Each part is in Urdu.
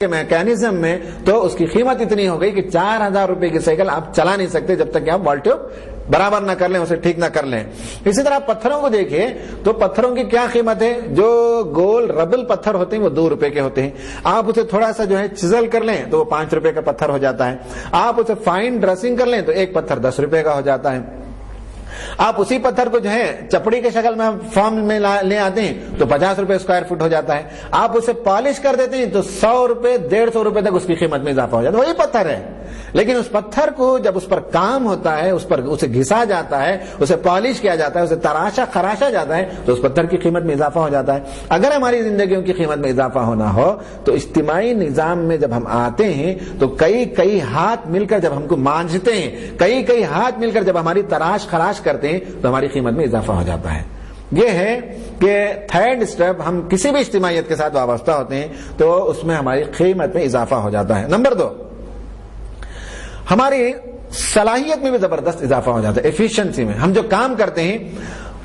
کے میکینزم میں تو اس کی قیمت اتنی ہو گئی کہ 4000 روپے کی سائیکل آپ چلا نہیں سکتے جب تک کہ آپ بال ٹیوب برابر نہ کر لیں، اسے ٹھیک نہ کر لیں۔ اسی طرح پتھروں کو دیکھیے تو پتھروں کی کیا قیمت ہے؟ جو گول ربل پتھر ہوتے ہیں وہ 2 روپے کے ہوتے ہیں، آپ اسے تھوڑا سا جو ہے چزل کر لیں تو وہ 5 روپے کا پتھر ہو جاتا ہے، آپ اسے فائن ڈریسنگ کر لیں تو ایک پتھر 10 روپے کا ہو جاتا ہے۔ آپ اسی پتھر کو جو ہے چپڑی کے شکل میں فارم میں لے آتے ہیں تو 50 روپے اسکوائر فٹ ہو جاتا ہے، آپ اسے پالش کر دیتے ہیں تو 100 روپے 150 روپے تک اس کی قیمت میں اضافہ ہو جاتا ہے، وہی پتھر ہے، لیکن اس پتھر کو جب اس پر کام ہوتا ہے، اسے گھسا جاتا ہے، اسے پالش کیا جاتا ہے، اسے تراشا خراشا جاتا ہے تو اس پتھر کی قیمت میں اضافہ ہو جاتا ہے۔ اگر ہماری زندگیوں کی قیمت میں اضافہ ہونا ہو تو اجتماعی نظام میں جب ہم آتے ہیں تو کئی ہاتھ مل کر جب ہم کو مانجھتے ہیں، کئی ہاتھ مل کر جب ہماری تراش خراش کرتے ہیں تو ہماری قیمت میں اضافہ ہو جاتا ہے۔ یہ ہے کہ تھرڈ سٹیپ، ہم کسی بھی اجتماعیت کے ساتھ وابستہ ہوتے ہیں تو اس میں ہماری قیمت میں اضافہ ہو جاتا ہے۔ نمبر 2، ہماری صلاحیت میں بھی زبردست اضافہ ہو جاتا ہے، ایفیشنسی میں۔ ہم جو کام کرتے ہیں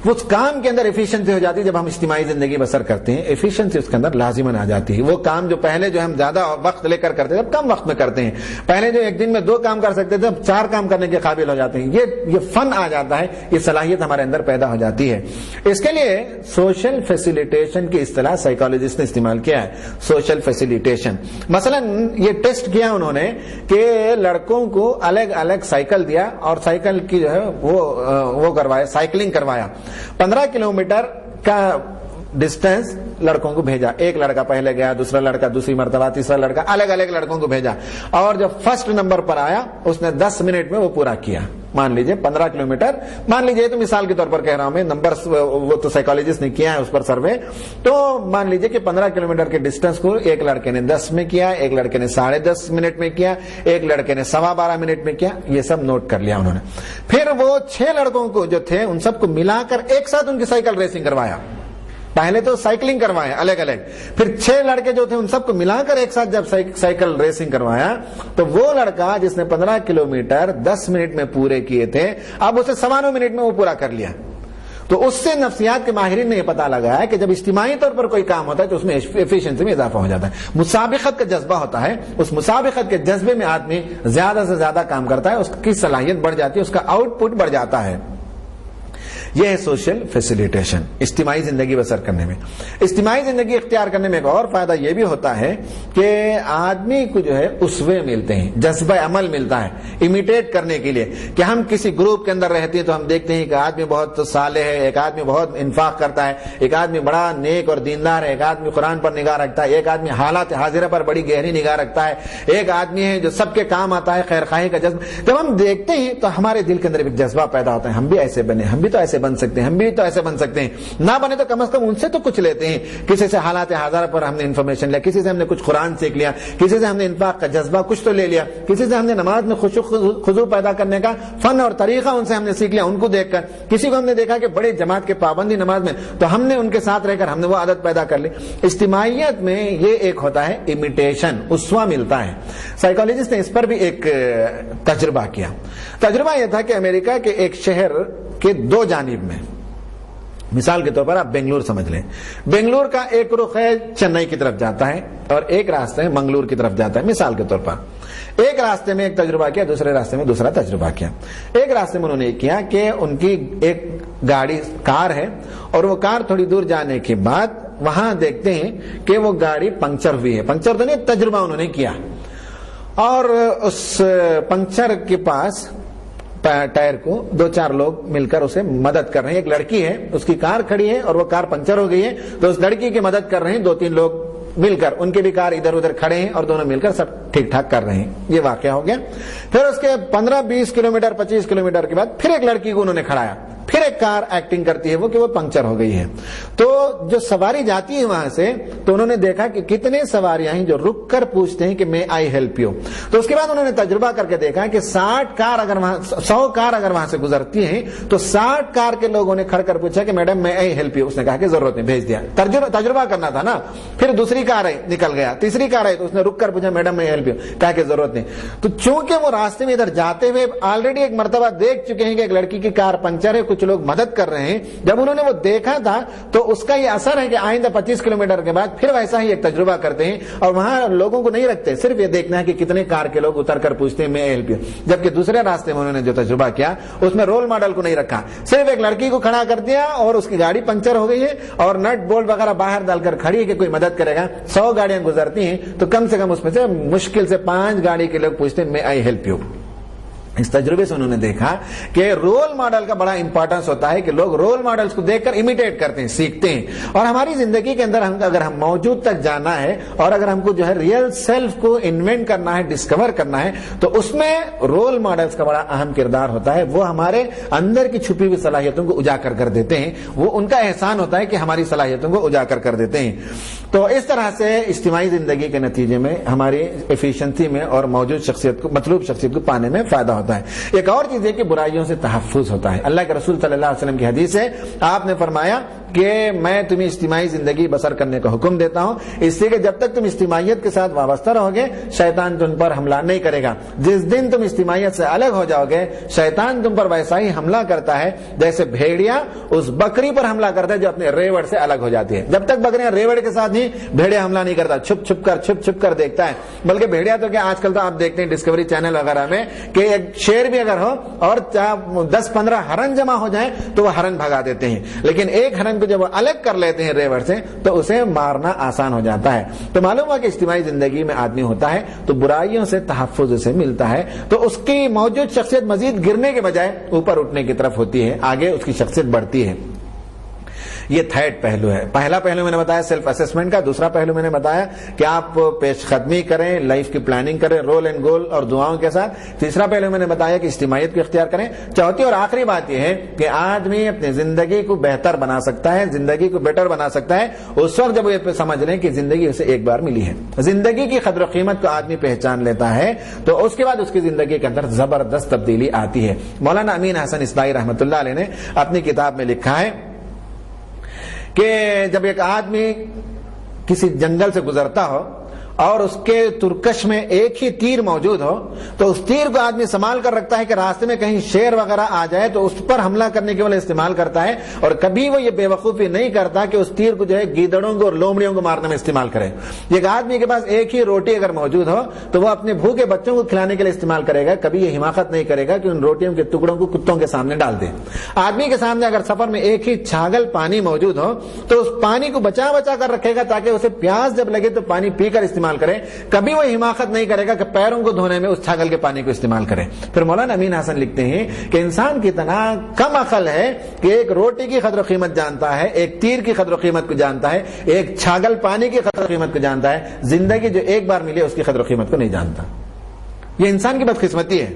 اس کام کے اندر ایفیشنسی ہو جاتی ہے۔ جب ہم اجتماعی زندگی بسر کرتے ہیں ایفیشنسی اس کے اندر لازماً آ جاتی ہے۔ وہ کام جو پہلے جو ہم زیادہ وقت لے کر کرتے تھے اب کم وقت میں کرتے ہیں، پہلے جو ایک دن میں 2 کام کر سکتے تھے اب 4 کام کرنے کے قابل ہو جاتے ہیں۔ یہ فن آ جاتا ہے، یہ صلاحیت ہمارے اندر پیدا ہو جاتی ہے۔ اس کے لیے سوشل فیسیلیٹیشن کی اصطلاح سائیکالوجسٹ نے استعمال کیا ہے، سوشل فیسیلیٹیشن۔ مثلا یہ ٹیسٹ کیا انہوں نے کہ لڑکوں کو الگ الگ سائیکل دیا اور سائیکل کی جو ہے وہ کروایا، سائیکلنگ کروایا، 15 کلومیٹر کا ڈسٹینس لڑکوں کو بھیجا، ایک لڑکا پہلے گیا، دوسرا لڑکا دوسری مرتبہ، تیسرا لڑکا، الگ الگ لڑکوں کو بھیجا، اور جب فرسٹ نمبر پر آیا اس نے 10 منٹ میں وہ پورا کیا۔ مان لیجئے 15 کلومیٹر، مان لیجئے تو مثال کے طور پر کہہ رہا ہوں میں، نمبرز وہ تو سائیکالوجسٹ نے کیا ہے اس پر سروے، تو مان لیجئے کہ 15 کلومیٹر کے ڈسٹینس کو ایک لڑکے نے 10 میں کیا، ایک لڑکے نے 10.5 منٹ میں کیا، ایک لڑکے نے 12.25 منٹ میں کیا، یہ سب نوٹ کر لیا انہوں نے۔ پھر وہ 6 لڑکوں کو جو تھے ان سب کو ملا کر ایک ساتھ ان کی سائیکل ریسنگ کروایا، پہلے تو سائیکلنگ کروایا الگ الگ، پھر 6 لڑکے جو تھے ان سب کو ملا کر ایک ساتھ جب سائیکل ریسنگ کروایا تو وہ لڑکا جس نے 15 کلومیٹر 10 منٹ میں پورے کیے تھے اب اسے 9.25 منٹ میں وہ پورا کر لیا۔ تو اس سے نفسیات کے ماہرین نے یہ پتا لگایا کہ جب اجتماعی طور پر کوئی کام ہوتا ہے تو اس میں ایفیشنسی میں اضافہ ہو جاتا ہے، مسابقت کا جذبہ ہوتا ہے، اس مسابقت کے جذبے میں آدمی زیادہ سے زیادہ کام کرتا ہے، اس کی صلاحیت بڑھ جاتی ہے، اس کا آؤٹ پٹ بڑھ جاتا ہے۔ یہ ہے سوشل فیسیلیٹیشن اجتماعی زندگی بسر کرنے میں۔ اجتماعی زندگی اختیار کرنے میں ایک اور فائدہ یہ بھی ہوتا ہے کہ آدمی کو جو ہے اسوے ملتے ہیں، جذبہ عمل ملتا ہے امیٹیٹ کرنے کے لیے، کہ ہم کسی گروپ کے اندر رہتے ہیں تو ہم دیکھتے ہیں کہ آدمی بہت صالح ہے، ایک آدمی بہت انفاق کرتا ہے، ایک آدمی بڑا نیک اور دیندار ہے، ایک آدمی قرآن پر نگاہ رکھتا ہے، ایک آدمی حالات حاضرہ پر بڑی گہری نگاہ رکھتا ہے، ایک آدمی ہے جو سب کے کام آتا ہے، خیر خواہی کا جذبہ۔ جب ہم دیکھتے ہیں تو ہمارے دل کے اندر ایک جذبہ پیدا ہوتا ہے، ہم بھی ایسے بنے، ہم بھی تو ایسے بن سکتے ہیں، ہم بھی تو ایسے بن سکتے ہیں، نہ بنے تو کم از کم ان سے تو کچھ لیتے ہیں، کسی سے حالات حاضرہ پر ہم نے انفارمیشن لیا، کسی سے ہم نے کچھ قرآن سیکھ لیا، کسی سے ہم نے انفاق کا جذبہ کچھ تو لے لیا، کسی سے ہم نے نماز میں خضوع پیدا کرنے کا فن اور طریقہ ان سے ہم نے سیکھ لیا ان کو دیکھ کر، کسی کو ہم نے دیکھا کہ بڑے جماعت کے پابندی نماز میں تو ہم نے ان کے ساتھ رہ کر ہم نے وہ عادت پیدا کر لی۔ اجتماعیت میں یہ ایک ہوتا ہے امیٹیشن، اسوہ ملتا ہے۔ سائیکالوجسٹ نے اس پر بھی ایک تجربہ کیا۔ تجربہ یہ تھا کہ امریکہ کے ایک شہر کے 2 جانب میں، مثال کے طور پر آپ بنگلور سمجھ لیں، بنگلور کا ایک رخ ہے چنئی کی طرف جاتا ہے اور ایک راستہ ہے منگلور کی طرف جاتا ہے۔ مثال کے طور پر ایک راستے میں ایک تجربہ کیا، دوسرے راستے میں دوسرا تجربہ کیا۔ ایک راستے میں انہوں نے کیا کہ ان کی ایک کار ہے اور وہ کار تھوڑی دور جانے کے بعد وہاں دیکھتے ہیں کہ وہ گاڑی پنکچر ہوئی ہے، پنکچر تو نہیں، تجربہ انہوں نے کیا، اور اس پنکچر کے پاس ٹائر کو 2-4 لوگ مل کر اسے مدد کر رہے ہیں۔ ایک لڑکی ہے، اس کی کار کھڑی ہے اور وہ کار پنکچر ہو گئی ہے تو اس لڑکی کی مدد کر رہے ہیں 2-3 لوگ مل کر، ان کے بھی کار ادھر ادھر کھڑے ہیں اور دونوں مل کر سب ٹھیک ٹھاک کر رہے ہیں۔ یہ واقعہ ہو گیا۔ پھر اس کے 15-20 کلومیٹر 25 کلومیٹر کے بعد پھر ایک لڑکی کو انہوں نے کھڑایا، پھر ایک کار ایکٹنگ کرتی ہے وہ کہ وہ پنکچر ہو گئی ہے، تو جو سواری جاتی ہے وہاں سے تو انہوں نے دیکھا کہ کتنے سواریاں ہیں جو رک کر پوچھتے ہیں کہ میں آئی ہیلپ یو، تو اس کے بعد انہوں نے تجربہ کر کے دیکھا کہ 100 کار اگر وہاں سے گزرتی ہیں تو 60 کار کے لوگوں نے کھڑ کر پوچھا کہ میڈم میں آئی ہیلپ یو، اس نے کہا کہ ضرورت نہیں، بھیج دیا۔ تجربہ کرنا تھا نا۔ پھر دوسری کار آئی، نکل گیا، تیسری کار آئی تو اس نے رک کر پوچھا میڈم میں ہیلپ یو، کہا کہ ضرورت نہیں۔ تو چونکہ وہ راستے میں ادھر جاتے ہوئے آلریڈی ایک مرتبہ دیکھ چکے ہیں کہ ایک لڑکی کی کار پنکچر ہے، کچھ کچھ لوگ مدد کر رہے ہیں، جب انہوں نے وہ دیکھا تھا تو اس کا یہ اثر ہے کہ آئندہ 25 کلومیٹر کے بعد پھر ویسا ہی ایک تجربہ کرتے ہیں، اور وہاں لوگوں کو نہیں رکھتے، صرف یہ دیکھنا ہے کہ کتنے کار کے لوگ اتر کر پوچھتے ہیں میں ہیلپ یو، جبکہ دوسرے راستے میں انہوں نے جو تجربہ کیا اس میں رول ماڈل کو نہیں رکھا، صرف ایک لڑکی کو کھڑا کر دیا اور اس کی گاڑی پنچر ہو گئی ہے اور نٹ بولٹ وغیرہ باہر ڈال کر کھڑی ہے کہ کوئی مدد کرے گا۔ 100 گاڑیاں گزرتی ہیں تو کم سے کم اس میں سے مشکل سے 5 گاڑی کے لوگ پوچھتے ہیں میں آئی ہیلپ یو۔ اس تجربے سے انہوں نے دیکھا کہ رول ماڈل کا بڑا امپورٹنس ہوتا ہے کہ لوگ رول ماڈلز کو دیکھ کر امیٹیٹ کرتے ہیں، سیکھتے ہیں، اور ہماری زندگی کے اندر اگر ہم موجود تک جانا ہے اور اگر ہم کو جو ہے ریئل سیلف کو انوینٹ کرنا ہے، ڈسکور کرنا ہے، تو اس میں رول ماڈلز کا بڑا اہم کردار ہوتا ہے۔ وہ ہمارے اندر کی چھپی ہوئی صلاحیتوں کو اجاگر کر دیتے ہیں، وہ ان کا احسان ہوتا ہے کہ ہماری صلاحیتوں کو اجاگر کر دیتے ہیں۔ تو اس طرح سے اجتماعی زندگی کے نتیجے میں ہماری ایفیشنسی میں اور موجود شخصیت کو، مطلوب شخصیت کو پانے میں فائدہ ہوتا ہے۔ ایک اور چیز ہے کہ برائیوں سے تحفظ ہوتا ہے۔ اللہ کے رسول صلی اللہ علیہ وسلم کی حدیث ہے، آپ نے فرمایا کہ میں تمہیں اجتماعی زندگی بسر کرنے کا حکم دیتا ہوں، اس لیے کہ جب تک تم اجتماعیت کے ساتھ وابستہ رہو گے شیطان تم پر حملہ نہیں کرے گا، جس دن تم اجتماعیت سے الگ ہو جاؤ گے شیطان تم پر ویسا ہی حملہ کرتا ہے جیسے بھیڑیا اس بکری پر حملہ کرتا ہے جو اپنے ریوڑ سے الگ ہو جاتی ہے۔ جب تک بکریاں ریوڑ کے ساتھ نہیں، بھیڑیا حملہ نہیں کرتا، چھپ چھپ کر دیکھتا ہے، بلکہ بھیڑیا تو کیا آج کل تو آپ دیکھتے ہیں ڈسکوری چینل وغیرہ میں کہ ایک شیر بھی اگر ہو اور 10-15 ہرن جمع ہو جائیں تو وہ ہرن بھگا دیتے ہیں، لیکن ایک ہرن کو جب وہ الگ کر لیتے ہیں ریوڑ سے تو اسے مارنا آسان ہو جاتا ہے۔ تو معلوم ہوا کہ اجتماعی زندگی میں آدمی ہوتا ہے تو برائیوں سے تحفظ اسے ملتا ہے، تو اس کی موجود شخصیت مزید گرنے کے بجائے اوپر اٹھنے کی طرف ہوتی ہے، آگے اس کی شخصیت بڑھتی ہے۔ یہ تھرڈ پہلو ہے۔ پہلا پہلو میں نے بتایا سیلف اسسمنٹ کا، دوسرا پہلو میں نے بتایا کہ آپ پیش قدمی کریں، لائف کی پلاننگ کریں رول اینڈ گول اور دعاؤں کے ساتھ، تیسرا پہلو میں نے بتایا کہ اجتماعیت کو اختیار کریں، چوتھی اور آخری بات یہ ہے کہ آدمی اپنی زندگی کو بہتر بنا سکتا ہے، زندگی کو بیٹر بنا سکتا ہے اس وقت جب وہ یہ سمجھ لیں کہ زندگی اسے ایک بار ملی ہے۔ زندگی کی قدر و قیمت کو آدمی پہچان لیتا ہے تو اس کے بعد اس کی زندگی کے اندر زبردست تبدیلی آتی ہے۔ مولانا امین حسن اصلاحی رحمۃ اللہ علیہ نے اپنی کتاب میں لکھا ہے کہ جب ایک آدمی کسی جنگل سے گزرتا ہو اور اس کے ترکش میں ایک ہی تیر موجود ہو تو اس تیر کو آدمی سنبھال کر رکھتا ہے کہ راستے میں کہیں شیر وغیرہ آ جائے تو اس پر حملہ کرنے کے لیے استعمال کرتا ہے، اور کبھی وہ یہ بے وقوفی نہیں کرتا کہ اس تیر کو جو ہے گیدڑوں کو اور لومڑیوں کو مارنے میں استعمال کرے۔ ایک آدمی کے پاس ایک ہی روٹی اگر موجود ہو تو وہ اپنے بھوکے بچوں کو کھلانے کے لیے استعمال کرے گا، کبھی یہ حماقت نہیں کرے گا کہ ان روٹیوں کے ٹکڑوں کو کتوں کے سامنے ڈال دے۔ آدمی کے سامنے اگر سفر میں ایک ہی چھاگل پانی موجود ہو تو اس پانی کو بچا کر رکھے گا تاکہ اسے پیاس جب لگے تو پانی پی کر استعمال کرے، کبھی وہ حماقت نہیں کرے گا کہ پیروں کو دھونے میں اس چھاگل کے پانی کو استعمال کرے۔ پھر مولانا امین حسن لکھتے ہیں کہ انسان کی اتنا کم عقل ہے کہ ایک روٹی کی قدر و قیمت جانتا ہے، ایک تیر کی قدر و قیمت کو جانتا ہے، ایک چھاگل پانی کی قدر و قیمت کو جانتا ہے، زندگی جو ایک بار ملی ہے اس کی قدر و قیمت کو نہیں جانتا۔ یہ انسان کی بدقسمتی ہے۔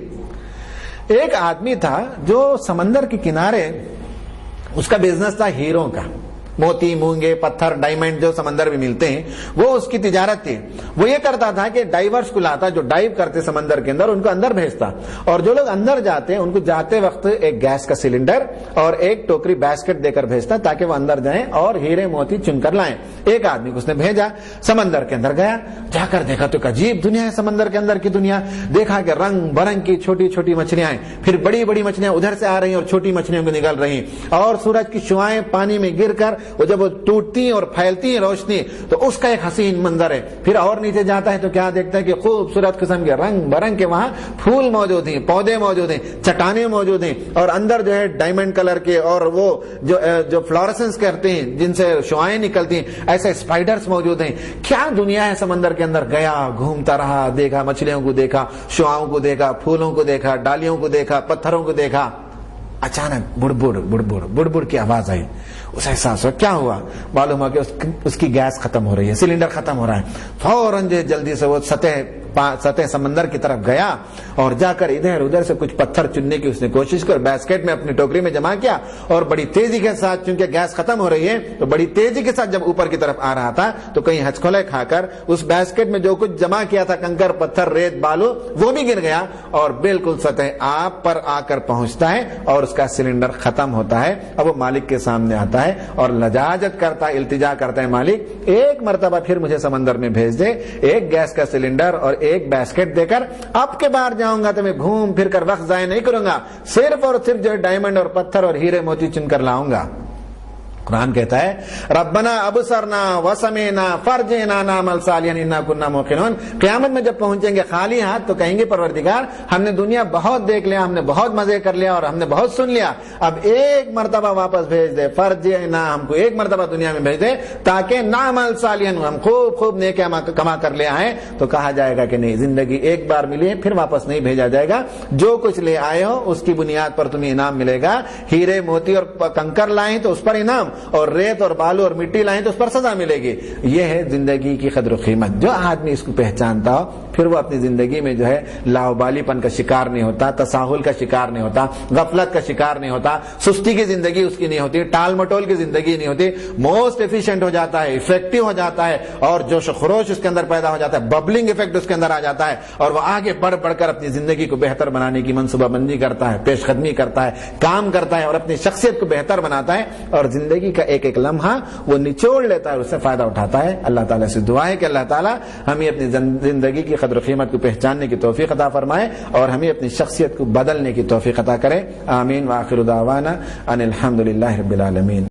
ایک آدمی تھا جو سمندر کے کنارے اس کا بزنس تھا ہیروں کا، موتی، مونگے، پتھر، ڈائمنڈ جو سمندر میں ملتے ہیں وہ اس کی تجارت تھی۔ وہ یہ کرتا تھا کہ ڈائیورز کو لاتا جو ڈائیو کرتے سمندر کے اندر، ان کو اندر بھیجتا، اور جو لوگ اندر جاتے ان کو جاتے وقت ایک گیس کا سلنڈر اور ایک ٹوکری باسکٹ دے کر بھیجتا تاکہ وہ اندر جائیں اور ہیرے موتی چن کر لائیں۔ ایک آدمی کو اس نے بھیجا، سمندر کے اندر گیا، جا کر دیکھا تو ایک عجیب دنیا ہے سمندر کے اندر کی دنیا۔ دیکھا کہ رنگ برنگ کی چھوٹی چھوٹی مچھلیاں ہیں، پھر بڑی بڑی مچھلیاں ادھر سے آ رہی ہیں اور چھوٹی مچھلیوں کو نگل رہی ہیں، اور سورج کی شعاعیں پانی میں گر کر وہ جب وہ ٹوٹتی اور پھیلتی ہیں روشنی تو اس کا ایک حسین منظر ہے۔ پھر اور نیچے جاتا ہے تو کیا دیکھتا ہے کہ خوبصورت قسم کے رنگ برنگ کے وہاں پھول موجود ہیں، پودے موجود ہیں، چٹانیں موجود ہیں، اور اندر جو ہے ڈائمنڈ کلر کے اور وہ جو فلورسنس کرتے ہیں جن سے شعاعیں نکلتی ہیں ایسے اسپائڈرز موجود ہیں۔ کیا دنیا ہے سمندر کے اندر۔ گیا، گھومتا رہا، دیکھا مچھلیوں کو، دیکھا شعاعوں کو، دیکھا پھولوں کو، دیکھا ڈالیوں کو، دیکھا پتھروں کو دیکھا۔ اچانک بڑبڑ کی آواز آئی، اس احساس ہوا کیا ہوا، معلوم ہوا کہ اس کی گیس ختم ہو رہی ہے، سلنڈر ختم ہو رہا ہے۔ فوراً جلدی سے وہ سطح سمندر کی طرف گیا اور جا کر ادھر ادھر سے کچھ پتھر چننے کی اس نے کوشش کر باسکٹ میں اپنی ٹوکری میں جمع کیا، اور بڑی تیزی کے ساتھ، چونکہ گیس ختم ہو رہی ہے تو بڑی تیزی کے ساتھ جب اوپر کی طرف آ رہا تھا تو کہیں ہچکولے کھا کر اس باسکٹ میں جو کچھ جمع کیا تھا، کنکر، پتھر، ریت، بالو، وہ بھی گر گیا اور بالکل سطح آب پر آ کر پہنچتا ہے اور اس کا سلنڈر ختم ہوتا ہے۔ اب وہ مالک کے سامنے آتا ہے اور لجاجت کرتا ہے، التجا کرتا ہے، مالک ایک مرتبہ پھر مجھے سمندر میں بھیج دے، ایک گیس کا سلنڈر اور ایک بیسکٹ دے کر اب کے بار جاؤں گا تو میں گھوم پھر کر وقت ضائع نہیں کروں گا، صرف اور صرف جو ڈائمنڈ اور پتھر اور ہیرے موتی چن کر لاؤں گا۔ قرآن کہتا ہے ربنا ابصرنا وسمعنا فرجعنا نعمل صالحا انا كنا موقنون، قیامت میں جب پہنچیں گے خالی ہاتھ تو کہیں گے پروردگار ہم نے دنیا بہت دیکھ لیا، ہم نے بہت مزے کر لیا اور ہم نے بہت سن لیا، اب ایک مرتبہ واپس بھیج دے، فرجعنا ہم کو ایک مرتبہ دنیا میں بھیج دے تاکہ نعمل صالحا ہم خوب نیک کما کر لے آئیں۔ تو کہا جائے گا کہ نہیں، زندگی ایک بار ملی ہے پھر واپس نہیں بھیجا جائے گا، جو کچھ لے آئے ہو اس کی بنیاد پر تمہیں انعام ملے گا، ہیرے موتی اور کنکر لائیں تو اس پر انعام، اور ریت اور بالو اور مٹی لائیں تو اس پر سزا ملے گی۔ یہ ہے زندگی کی قدر و قیمت۔ جو آدمی اس کو پہچانتا ہو پھر وہ اپنی زندگی میں جو ہے لاؤبالی پن کا شکار نہیں ہوتا، تساہل کا شکار نہیں ہوتا، غفلت کا شکار نہیں ہوتا، سستی کی زندگی اس کی نہیں ہوتی، ٹال مٹول کی زندگی نہیں ہوتی، موسٹ ایفیشینٹ ہو جاتا ہے، افیکٹو ہو جاتا ہے، اور جوش و خروش اس کے اندر پیدا ہو جاتا ہے، ببلنگ افیکٹ اس کے اندر آ جاتا ہے، اور وہ آگے بڑھ کر اپنی زندگی کو بہتر بنانے کی منصوبہ بندی کرتا ہے، پیش قدمی کرتا ہے، کام کرتا ہے اور اپنی شخصیت کو بہتر بناتا ہے، اور زندگی کا ایک ایک لمحہ وہ نچوڑ لیتا ہے، اس سے فائدہ اٹھاتا ہے۔ اللہ تعالیٰ سے دعا ہے کہ اللہ تعالیٰ ہمیں اپنی زندگی کی قدر و قیمت کو پہچاننے کی توفیق عطا فرمائے اور ہمیں اپنی شخصیت کو بدلنے کی توفیق عطا کرے۔ آمین۔ وآخر دعوانا ان الحمد للہ رب العالمین۔